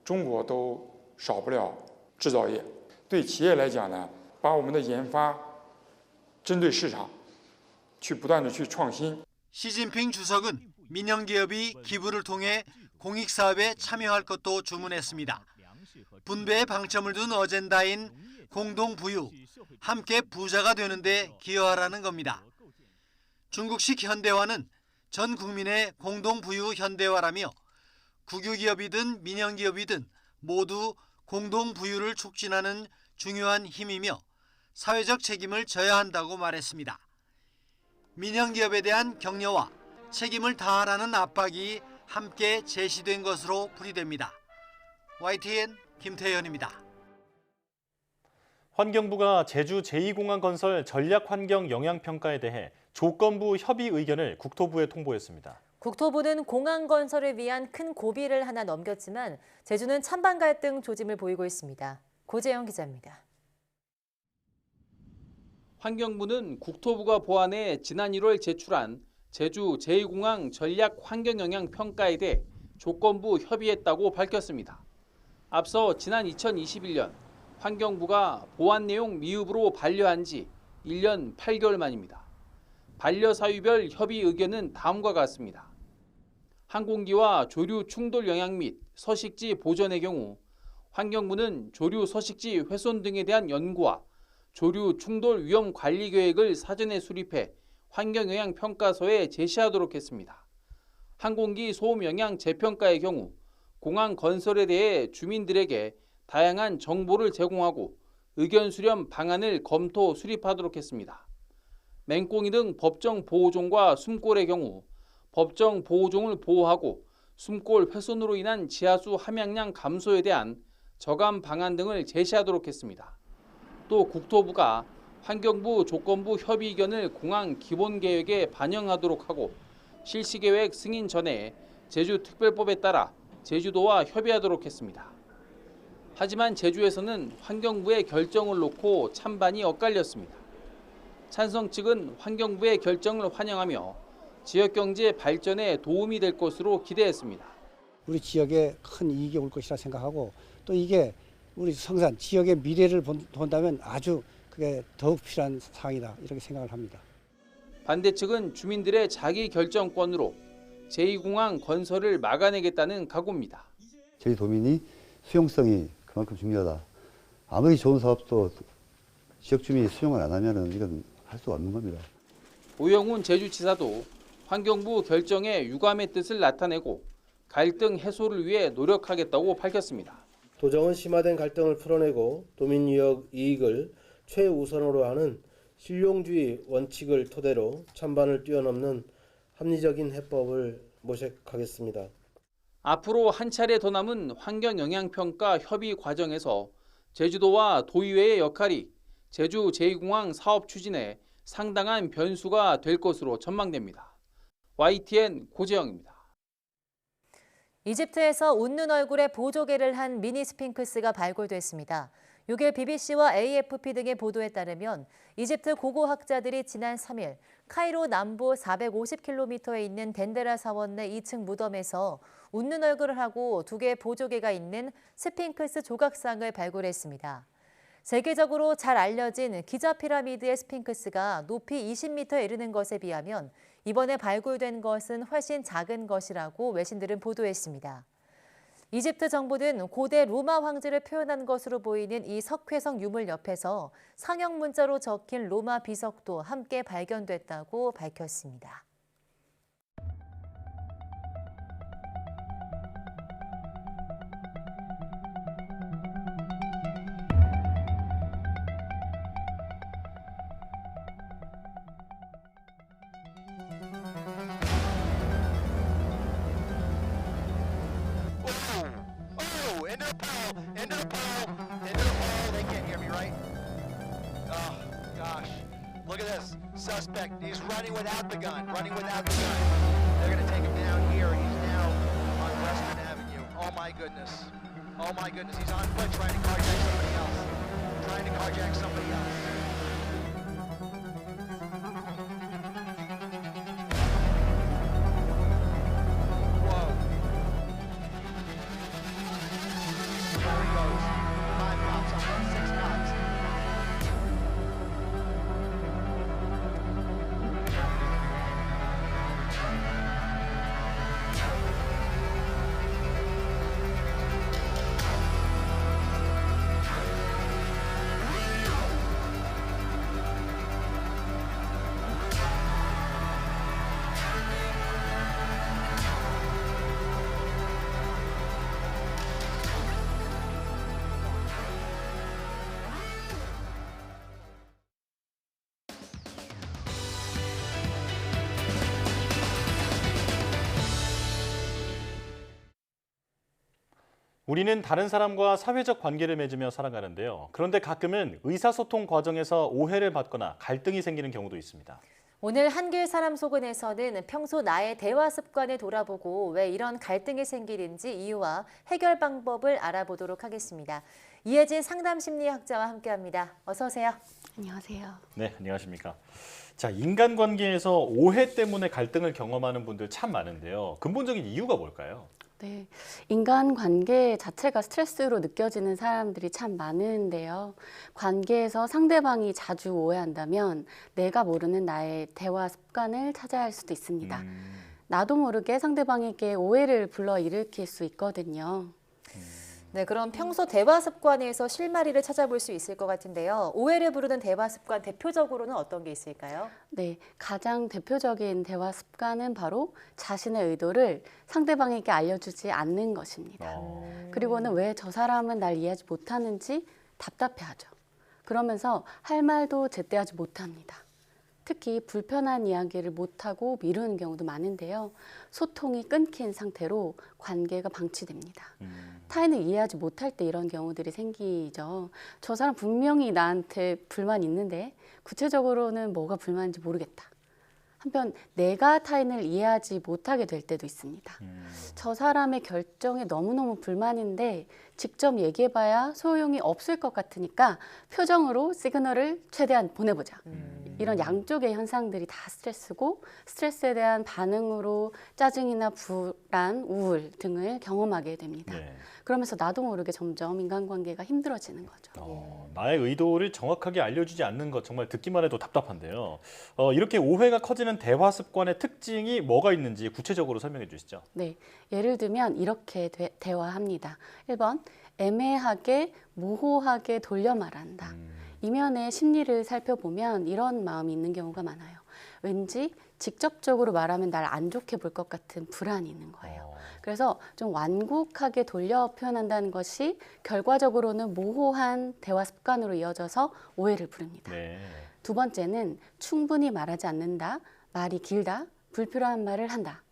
中国都少不了制造业。对企业来讲呢，把我们的研发针对市场，去不断的去创新。 시진핑 주석은 민영기업이 기부를 통해 공익사업에 참여할 것도 주문했습니다. 분배에 방점을 둔 어젠다인 공동부유, 함께 부자가 되는 데 기여하라는 겁니다. 중국식 현대화는 전 국민의 공동부유 현대화라며 국유기업이든 민영기업이든 모두 공동부유를 촉진하는 중요한 힘이며 사회적 책임을 져야 한다고 말했습니다. 민영기업에 대한 격려와 책임을 다하라는 압박이 함께 제시된 것으로 풀이됩니다. YTN 김태현입니다. 환경부가 제주 제2공항 건설 전략환경영향평가에 대해 조건부 협의 의견을 국토부에 통보했습니다. 국토부는 공항 건설을 위한 큰 고비를 하나 넘겼지만 제주는 찬반 갈등 조짐을 보이고 있습니다. 고재영 기자입니다. 환경부는 국토부가 보완해 지난 1월 제출한 제주 제2공항 전략 환경영향 평가에 대해 조건부 협의했다고 밝혔습니다. 앞서 지난 2021년 환경부가 보완 내용 미흡으로 반려한 지 1년 8개월 만입니다. 반려 사유별 협의 의견은 다음과 같습니다. 항공기와 조류 충돌 영향 및 서식지 보전의 경우 환경부는 조류 서식지 훼손 등에 대한 연구와 조류 충돌 위험 관리 계획을 사전에 수립해 환경영향 평가서에 제시하도록 했습니다. 항공기 소음 영향 재평가의 경우 공항 건설에 대해 주민들에게 다양한 정보를 제공하고 의견 수렴 방안을 검토 수립하도록 했습니다. 맹꽁이 등 법정 보호종과 숨골의 경우 법정 보호종을 보호하고 숨골 훼손으로 인한 지하수 함양량 감소에 대한 저감 방안 등을 제시하도록 했습니다. 또 국토부가 환경부 조건부 협의 의견을 공항 기본계획에 반영하도록 하고 실시계획 승인 전에 제주특별법에 따라 제주도와 협의하도록 했습니다. 하지만 제주에서는 환경부의 결정을 놓고 찬반이 엇갈렸습니다. 찬성 측은 환경부의 결정을 환영하며 지역경제 발전에 도움이 될 것으로 기대했습니다. 우리 지역에 큰 이익이 올 것이라 생각하고 또 이게 우리 성산 지역의 미래를 본다면 아주 그게 더욱 필요한 사항이다 이렇게 생각을 합니다. 반대 측은 주민들의 자기 결정권으로 제2공항 건설을 막아내겠다는 각오입니다. 제주도민이 수용성이 그만큼 중요하다. 아무리 좋은 사업도 지역 주민이 수용을 안 하면은 이건 할 수가 없는 겁니다. 오영훈 제주지사도 환경부 결정에 유감의 뜻을 나타내고 갈등 해소를 위해 노력하겠다고 밝혔습니다. 도정은 심화된 갈등을 풀어내고 도민유역 이익을 최우선으로 하는 실용주의 원칙을 토대로 찬반을 뛰어넘는 합리적인 해법을 모색하겠습니다. 앞으로 한 차례 더 남은 환경영향평가 협의 과정에서 제주도와 도의회의 역할이 제주 제2공항 사업 추진에 상당한 변수가 될 것으로 전망됩니다. YTN 고재영입니다. 이집트에서 웃는 얼굴에 보조개를 한 미니 스핑크스가 발굴됐습니다. 6일 BBC와 AFP 등의 보도에 따르면 이집트 고고학자들이 지난 3일 카이로 남부 450km에 있는 덴데라 사원 내 2층 무덤에서 웃는 얼굴을 하고 2개의 보조개가 있는 스핑크스 조각상을 발굴했습니다. 세계적으로 잘 알려진 기자 피라미드의 스핑크스가 높이 20m에 이르는 것에 비하면 이번에 발굴된 것은 훨씬 작은 것이라고 외신들은 보도했습니다. 이집트 정부는 고대 로마 황제를 표현한 것으로 보이는 이 석회성 유물 옆에서 상형 문자로 적힌 로마 비석도 함께 발견됐다고 밝혔습니다. Look at this. Suspect. He's running without the gun. Running without the gun. They're going to take him down here. He's now on Western Avenue. Oh my goodness. Oh my goodness. He's on foot trying to carjack somebody else. Trying to carjack somebody else. Whoa. There he goes. 5 cops on him. 6 cops. 우리는 다른 사람과 사회적 관계를 맺으며 살아가는데요. 그런데 가끔은 의사소통 과정에서 오해를 받거나 갈등이 생기는 경우도 있습니다. 오늘 한길 사람 속은에서는 평소 나의 대화 습관을 돌아보고 왜 이런 갈등이 생기는지 이유와 해결 방법을 알아보도록 하겠습니다. 이혜진 상담심리학자와 함께합니다. 어서 오세요. 안녕하세요. 네, 안녕하십니까. 자, 인간관계에서 오해 때문에 갈등을 경험하는 분들 참 많은데요. 근본적인 이유가 뭘까요? 네, 인간관계 자체가 스트레스로 느껴지는 사람들이 참 많은데요. 관계에서 상대방이 자주 오해한다면 내가 모르는 나의 대화 습관을 찾아야 할 수도 있습니다. 나도 모르게 상대방에게 오해를 불러일으킬 수 있거든요. 네, 그럼 평소 대화 습관에서 실마리를 찾아볼 수 있을 것 같은데요. 오해를 부르는 대화 습관 대표적으로는 어떤 게 있을까요? 네, 가장 대표적인 대화 습관은 바로 자신의 의도를 상대방에게 알려주지 않는 것입니다. 그리고는 왜 저 사람은 날 이해하지 못하는지 답답해하죠. 그러면서 할 말도 제때하지 못합니다. 특히 불편한 이야기를 못하고 미루는 경우도 많은데요. 소통이 끊긴 상태로 관계가 방치됩니다. 타인을 이해하지 못할 때 이런 경우들이 생기죠. 저 사람 분명히 나한테 불만 있는데 구체적으로는 뭐가 불만인지 모르겠다. 한편 내가 타인을 이해하지 못하게 될 때도 있습니다. 저 사람의 결정에 너무너무 불만인데 직접 얘기해봐야 소용이 없을 것 같으니까 표정으로 시그널을 최대한 보내보자. 이런 양쪽의 현상들이 다 스트레스고 스트레스에 대한 반응으로 짜증이나 불안, 우울 등을 경험하게 됩니다. 네. 그러면서 나도 모르게 점점 인간관계가 힘들어지는 거죠. 나의 의도를 정확하게 알려주지 않는 것 정말 듣기만 해도 답답한데요. 이렇게 오해가 커지는 대화 습관의 특징이 뭐가 있는지 구체적으로 설명해 주시죠. 네, 예를 들면 이렇게 대화합니다. 1번, 애매하게, 모호하게 돌려 말한다. 이면의 심리를 살펴보면 이런 마음이 있는 경우가 많아요. 왠지 직접적으로 말하면 날 안 좋게 볼 것 같은 불안이 있는 거예요. 그래서 좀 완곡하게 돌려 표현한다는 것이 결과적으로는 모호한 대화 습관으로 이어져서 오해를 부릅니다. 네. 두 번째는 충분히 말하지 않는다, 말이 길다, 불필요한 말을 한다.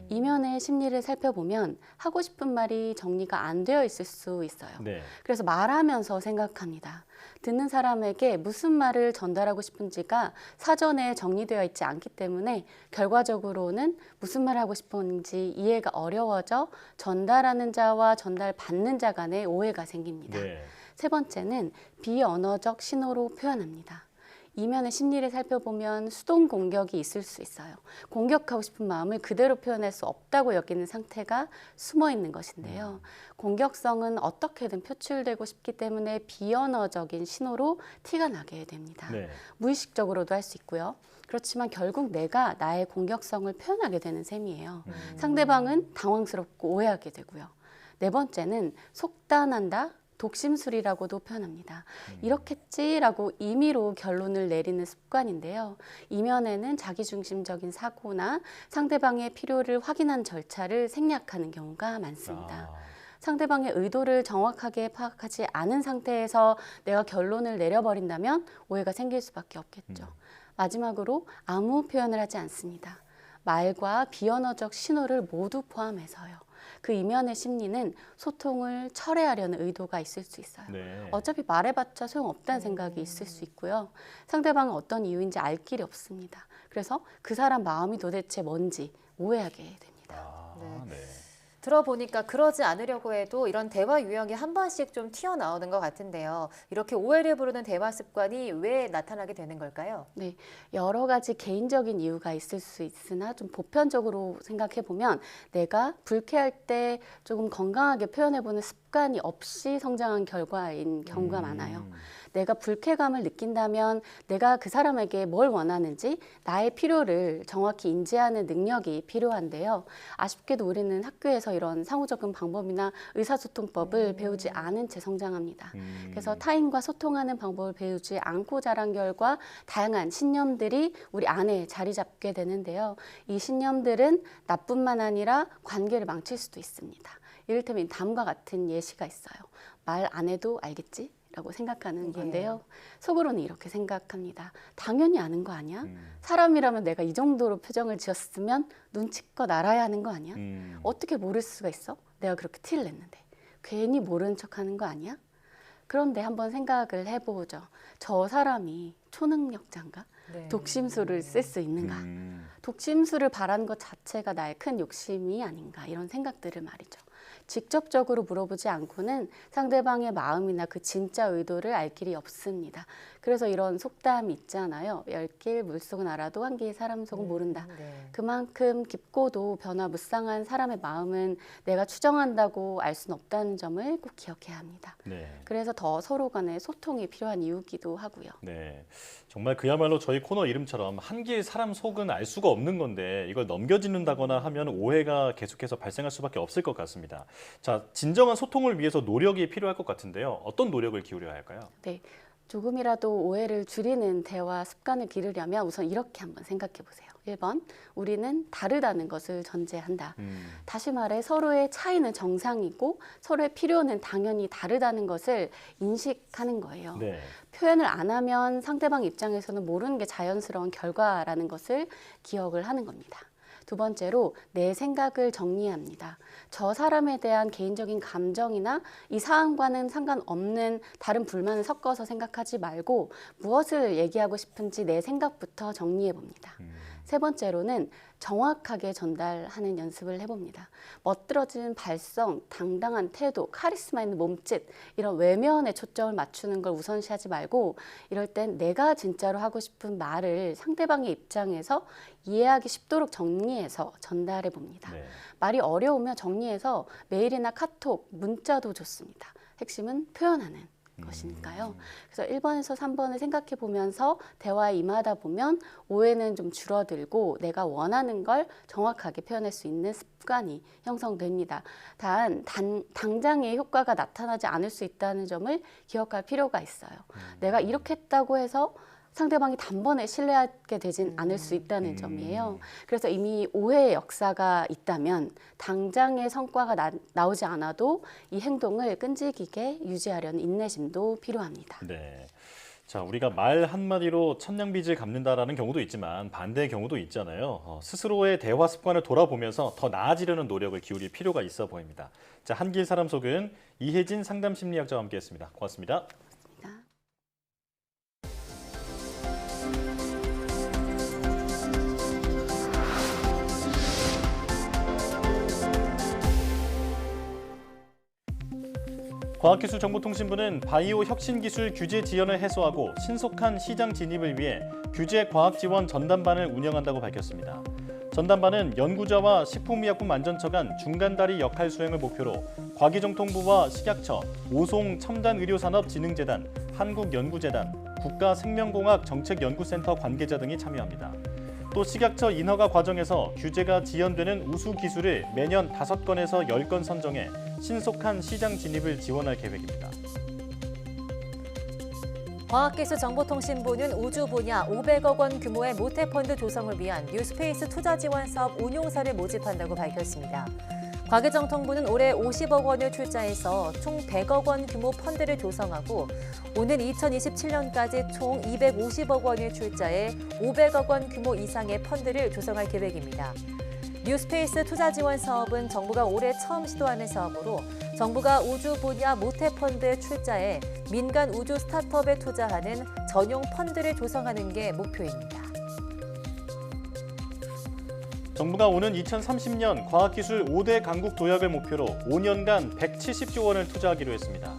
이면의 심리를 살펴보면 하고 싶은 말이 정리가 안 되어 있을 수 있어요. 네. 그래서 말하면서 생각합니다. 듣는 사람에게 무슨 말을 전달하고 싶은지가 사전에 정리되어 있지 않기 때문에 결과적으로는 무슨 말을 하고 싶은지 이해가 어려워져 전달하는 자와 전달받는 자 간의 오해가 생깁니다. 네. 세 번째는 비언어적 신호로 표현합니다. 이면의 심리를 살펴보면 수동 공격이 있을 수 있어요. 공격하고 싶은 마음을 그대로 표현할 수 없다고 여기는 상태가 숨어 있는 것인데요. 공격성은 어떻게든 표출되고 싶기 때문에 비언어적인 신호로 티가 나게 됩니다. 네. 무의식적으로도 할 수 있고요. 그렇지만 결국 내가 나의 공격성을 표현하게 되는 셈이에요. 상대방은 당황스럽고 오해하게 되고요. 네 번째는 속단한다. 독심술이라고도 표현합니다. 이렇겠지라고 임의로 결론을 내리는 습관인데요. 이면에는 자기중심적인 사고나 상대방의 필요를 확인한 절차를 생략하는 경우가 많습니다. 상대방의 의도를 정확하게 파악하지 않은 상태에서 내가 결론을 내려버린다면 오해가 생길 수밖에 없겠죠. 마지막으로 아무 표현을 하지 않습니다. 말과 비언어적 신호를 모두 포함해서요. 그 이면의 심리는 소통을 철회하려는 의도가 있을 수 있어요. 네. 어차피 말해봤자 소용없다는 생각이 있을 수 있고요. 상대방은 어떤 이유인지 알 길이 없습니다. 그래서 그 사람 마음이 도대체 뭔지 오해하게 됩니다. 네. 들어보니까 그러지 않으려고 해도 이런 대화 유형이 한 번씩 좀 튀어나오는 것 같은데요. 이렇게 오해를 부르는 대화 습관이 왜 나타나게 되는 걸까요? 네, 여러 가지 개인적인 이유가 있을 수 있으나 좀 보편적으로 생각해 보면 내가 불쾌할 때 조금 건강하게 표현해보는 습관이 없이 성장한 결과인 경우가 많아요. 내가 불쾌감을 느낀다면 내가 그 사람에게 뭘 원하는지 나의 필요를 정확히 인지하는 능력이 필요한데요. 아쉽게도 우리는 학교에서 이런 상호작용 방법이나 의사소통법을 배우지 않은 채 성장합니다. 그래서 타인과 소통하는 방법을 배우지 않고 자란 결과 다양한 신념들이 우리 안에 자리 잡게 되는데요. 이 신념들은 나뿐만 아니라 관계를 망칠 수도 있습니다. 이를테면 다음과 같은 예시가 있어요. 말 안 해도 알겠지? 라고 생각하는 건데요. 속으로는 이렇게 생각합니다. 당연히 아는 거 아니야? 사람이라면 내가 이 정도로 표정을 지었으면 눈치껏 알아야 하는 거 아니야? 어떻게 모를 수가 있어? 내가 그렇게 티를 냈는데. 괜히 모른 척하는 거 아니야? 그런데 한번 생각을 해보죠. 저 사람이 초능력자인가? 네. 독심술을 쓸 수 있는가? 독심술을 바라는 것 자체가 나의 큰 욕심이 아닌가? 이런 생각들을 말이죠. 직접적으로 물어보지 않고는 상대방의 마음이나 그 진짜 의도를 알 길이 없습니다. 그래서 이런 속담이 있잖아요. 10길 물속은 알아도 한 길 사람 속은 모른다. 그만큼 깊고도 변화무쌍한 사람의 마음은 내가 추정한다고 알 수는 없다는 점을 꼭 기억해야 합니다. 네. 그래서 더 서로 간의 소통이 필요한 이유기도 하고요. 네, 정말 그야말로 저희 코너 이름처럼 한 길 사람 속은 알 수가 없는 건데 이걸 넘겨짚는다거나 하면 오해가 계속해서 발생할 수밖에 없을 것 같습니다. 자, 진정한 소통을 위해서 노력이 필요할 것 같은데요. 어떤 노력을 기울여야 할까요? 네, 조금이라도 오해를 줄이는 대화 습관을 기르려면 우선 이렇게 한번 생각해 보세요. 1번, 우리는 다르다는 것을 전제한다. 다시 말해 서로의 차이는 정상이고 서로의 필요는 당연히 다르다는 것을 인식하는 거예요. 네. 표현을 안 하면 상대방 입장에서는 모르는 게 자연스러운 결과라는 것을 기억을 하는 겁니다. 두 번째로 내 생각을 정리합니다. 저 사람에 대한 개인적인 감정이나 이 사안과는 상관없는 다른 불만을 섞어서 생각하지 말고 무엇을 얘기하고 싶은지 내 생각부터 정리해 봅니다. 세 번째로는 정확하게 전달하는 연습을 해봅니다. 멋들어진 발성, 당당한 태도, 카리스마 있는 몸짓 이런 외면에 초점을 맞추는 걸 우선시하지 말고 이럴 땐 내가 진짜로 하고 싶은 말을 상대방의 입장에서 이해하기 쉽도록 정리해서 전달해 봅니다. 네. 말이 어려우면 정리해서 메일이나 카톡, 문자도 좋습니다. 핵심은 표현하는 것이니까요. 그래서 1번에서 3번을 생각해 보면서 대화에 임하다 보면 오해는 좀 줄어들고 내가 원하는 걸 정확하게 표현할 수 있는 습관이 형성됩니다. 단 당장의 효과가 나타나지 않을 수 있다는 점을 기억할 필요가 있어요. 내가 이렇게 했다고 해서 상대방이 단번에 신뢰하게 되진 않을 수 있다는 점이에요. 그래서 이미 오해의 역사가 있다면 당장의 성과가 나오지 않아도 이 행동을 끈질기게 유지하려는 인내심도 필요합니다. 네. 자, 우리가 말 한마디로 천냥빚을 갚는다라는 경우도 있지만 반대의 경우도 있잖아요. 스스로의 대화 습관을 돌아보면서 더 나아지려는 노력을 기울일 필요가 있어 보입니다. 자, 한길 사람 속은 이혜진 상담심리학자와 함께했습니다. 고맙습니다. 과학기술정보통신부는 바이오 혁신기술 규제 지연을 해소하고 신속한 시장 진입을 위해 규제 과학지원 전담반을 운영한다고 밝혔습니다. 전담반은 연구자와 식품의약품안전처 간 중간다리 역할 수행을 목표로 과기정통부와 식약처, 오송첨단의료산업진흥재단, 한국연구재단, 국가생명공학정책연구센터 관계자 등이 참여합니다. 또 식약처 인허가 과정에서 규제가 지연되는 우수 기술을 매년 5건에서 10건 선정해 신속한 시장 진입을 지원할 계획입니다. 과학기술정보통신부는 우주 분야 500억 원 규모의 모태펀드 조성을 위한 뉴스페이스 투자지원사업 운용사를 모집한다고 밝혔습니다. 과기정통부는 올해 50억 원을 출자해서 총 100억 원 규모 펀드를 조성하고 오는 2027년까지 총 250억 원을 출자해 500억 원 규모 이상의 펀드를 조성할 계획입니다. 뉴스페이스 투자지원 사업은 정부가 올해 처음 시도하는 사업으로 정부가 우주 분야 모태펀드에 출자해 민간 우주 스타트업에 투자하는 전용 펀드를 조성하는 게 목표입니다. 정부가 오는 2030년 과학기술 5대 강국 도약을 목표로 5년간 170조 원을 투자하기로 했습니다.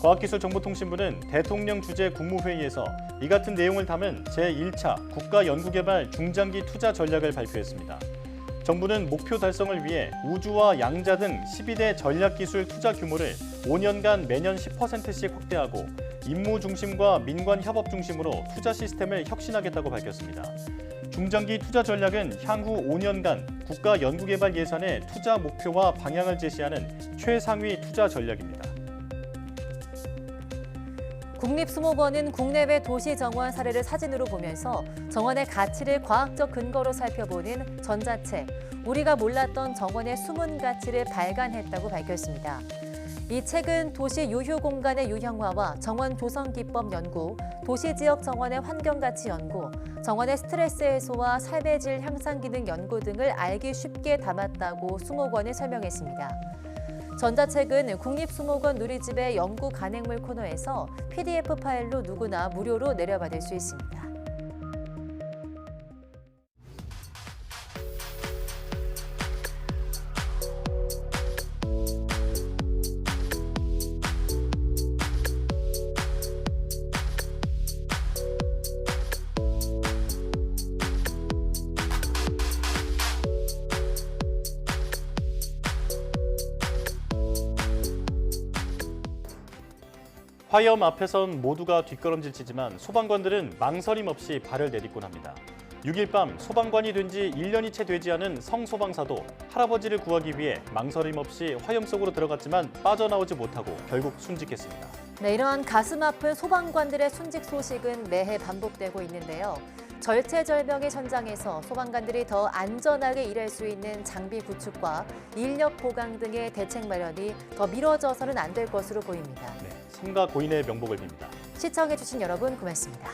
과학기술정보통신부는 대통령 주재 국무회의에서 이 같은 내용을 담은 제1차 국가연구개발 중장기 투자 전략을 발표했습니다. 정부는 목표 달성을 위해 우주와 양자 등 12대 전략기술 투자 규모를 5년간 매년 10%씩 확대하고 임무 중심과 민관 협업 중심으로 투자 시스템을 혁신하겠다고 밝혔습니다. 중장기 투자 전략은 향후 5년간 국가 연구개발 예산의 투자 목표와 방향을 제시하는 최상위 투자 전략입니다. 국립수목원은 국내외 도시 정원 사례를 사진으로 보면서 정원의 가치를 과학적 근거로 살펴보는 전자책 우리가 몰랐던 정원의 숨은 가치를 발간했다고 밝혔습니다. 이 책은 도시 유휴 공간의 유형화와 정원 조성 기법 연구, 도시지역 정원의 환경가치 연구, 정원의 스트레스 해소와 삶의 질 향상 기능 연구 등을 알기 쉽게 담았다고 수목원이 설명했습니다. 전자책은 국립수목원 누리집의 연구 간행물 코너에서 PDF 파일로 누구나 무료로 내려받을 수 있습니다. 화염 앞에선 모두가 뒷걸음질치지만 소방관들은 망설임 없이 발을 내딛곤 합니다. 6일 밤 소방관이 된 지 1년이 채 되지 않은 성소방사도 할아버지를 구하기 위해 망설임 없이 화염 속으로 들어갔지만 빠져나오지 못하고 결국 순직했습니다. 네, 이러한 가슴 아픈 소방관들의 순직 소식은 매해 반복되고 있는데요. 절체절명의 현장에서 소방관들이 더 안전하게 일할 수 있는 장비 구축과 인력 보강 등의 대책 마련이 더 미뤄져서는 안 될 것으로 보입니다. 삼가 고인의 명복을 빕니다. 시청해주신 여러분 고맙습니다.